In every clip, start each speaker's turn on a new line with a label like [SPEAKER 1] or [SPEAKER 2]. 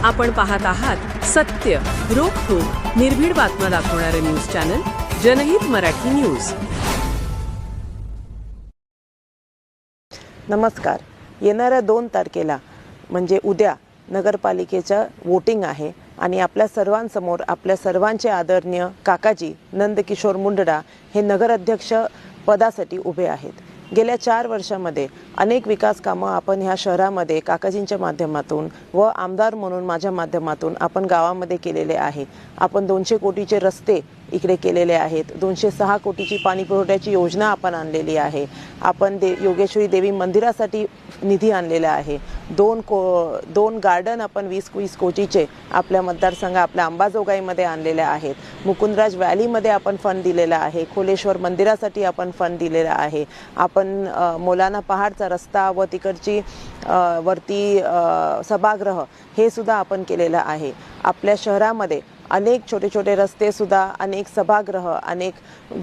[SPEAKER 1] आपण पाहत आहात सत्य, रोखठोक, निर्भीड बातम्या दाखवणारे न्यूज चॅनल जनहित मराठी न्यूज।
[SPEAKER 2] नमस्कार। येणाऱ्या 2 तारखेला म्हणजे उद्या नगरपालिकेचं वोटिंग आहे आणि आपल्या सर्वांसमोर आपल्या सर्वांचे आदरणीय काकाजी नंदकिशोर मुंडडा हे नगराध्यक्ष पदासाठी उभे आहेत। गेल्या 4 वर्षांमध्ये अनेक विकास कामं आपण ह्या शहरामध्ये काकाजींच्या माध्यमातून व आमदार म्हणून माझ्या माध्यमातून आपण गावामध्ये केलेले आहे। आपण 200 कोटीचे रस्ते इकडे केलेले आहेत, 206 कोटीची पाणी पुरवठ्याची योजना आपण आणलेली आहे। आपण योगेश्वरी देवी मंदिरासाठी निधी आणलेला आहे। 2 गार्डन आपण 20 कोटीचे आपल्या मतदारसंघ आपल्या अंबाजोगाईमध्ये आणलेले आहेत। मुकुंदराज व्हॅलीमध्ये आपण फंड दिलेला आहे। खोलेश्वर मंदिरासाठी आपण फंड दिलेला आहे। आपण मौलाना पहाडचा रस्ता व तिकडची वरती सभागृह हे सुद्धा आपण केलेलं आहे। आपल्या शहरामध्ये अनेक छोटे रस्ते सुद्धा, अनेक सभागृह, अनेक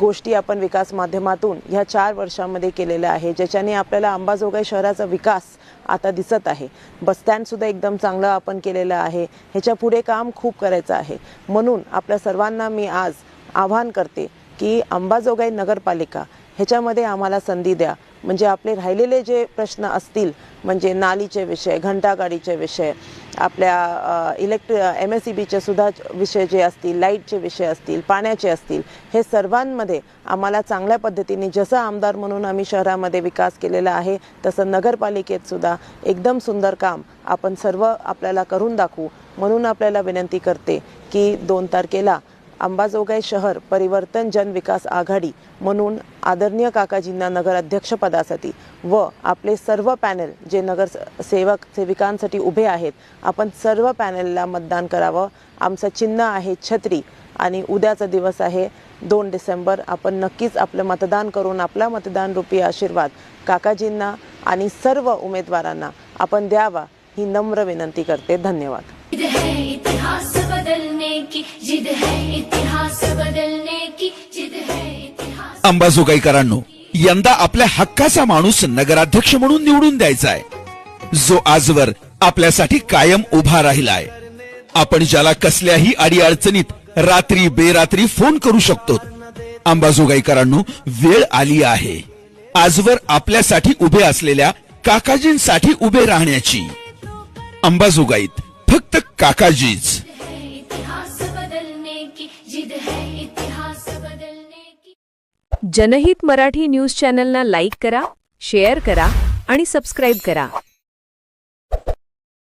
[SPEAKER 2] गोष्टी आपण विकास माध्यमातून ह्या 4 वर्षांमध्ये केलेल्या आहे, ज्याच्याने आपल्याला अंबाजोगाई शहराचा विकास आता दिसत आहे। बस स्टँड सुद्धा एकदम चांगलं आपण केलेलं आहे। ह्याच्या पुढे काम खूप करायचं आहे। म्हणून आपल्या सर्वांना मी आज आवाहन करते की अंबाजोगाई नगरपालिका ह्याच्यामध्ये आम्हाला संधी द्या। म्हणजे आपले राहिलेले जे प्रश्न असतील, म्हणजे नालीचे विषय, घंटागाडीचे विषय, आपल्या MSEBचे सुद्धा विषय जे असतील, लाईटचे विषय असतील, पाण्याचे असतील, हे सर्वांमध्ये आम्हाला चांगल्या पद्धतीने जसं आमदार म्हणून आम्ही शहरामध्ये विकास केलेला आहे तसं नगरपालिकेत सुद्धा एकदम सुंदर काम आपण सर्व आपल्याला करून दाखवू। म्हणून आपल्याला विनंती करते की 2 तारखेला अंबाजोगाई शहर परिवर्तन जन विकास आघाडी म्हणून आदरणीय काकाजींना नगराध्यक्षपदासाठी व आपले सर्व पॅनल जे सेविकांसाठी उभे आहेत, आपण सर्व पॅनलला मतदान करावं। आमचं चिन्ह आहे छत्री आणि उद्याचा दिवस आहे 2 डिसेंबर। आपण नक्कीच आपलं मतदान करून आपला मतदान रूपी आशीर्वाद काकाजींना आणि सर्व उमेदवारांना आपण द्यावा ही नम्र विनंती करते। धन्यवाद।
[SPEAKER 3] इतिहास बदलने की जिद है, इतिहास बदलने की जिद है, इतिहास।
[SPEAKER 4] अंबाजोगाईकरांनो, यंदा आपल्या हक्काचा माणूस नगराध्यक्ष म्हणून निवडून द्यायचा आहे, जो आजवर आपल्यासाठी कायम उभा राहिलाय। आपण ज्याला कसल्याही अडीअडचणीत रात्री बेरात्री फोन करू शकतो। अंबाजोगाईकरांनो, वेळ आली आहे आजवर आपल्यासाठी उभे असलेल्या काकाजींसाठी उभे राहण्याची। अंबाजोगाईत फक्त काकाजीच।
[SPEAKER 1] जनहित मराठी न्यूज चॅनलना लाईक करा, शेअर करा आणि सबस्क्राईब करा।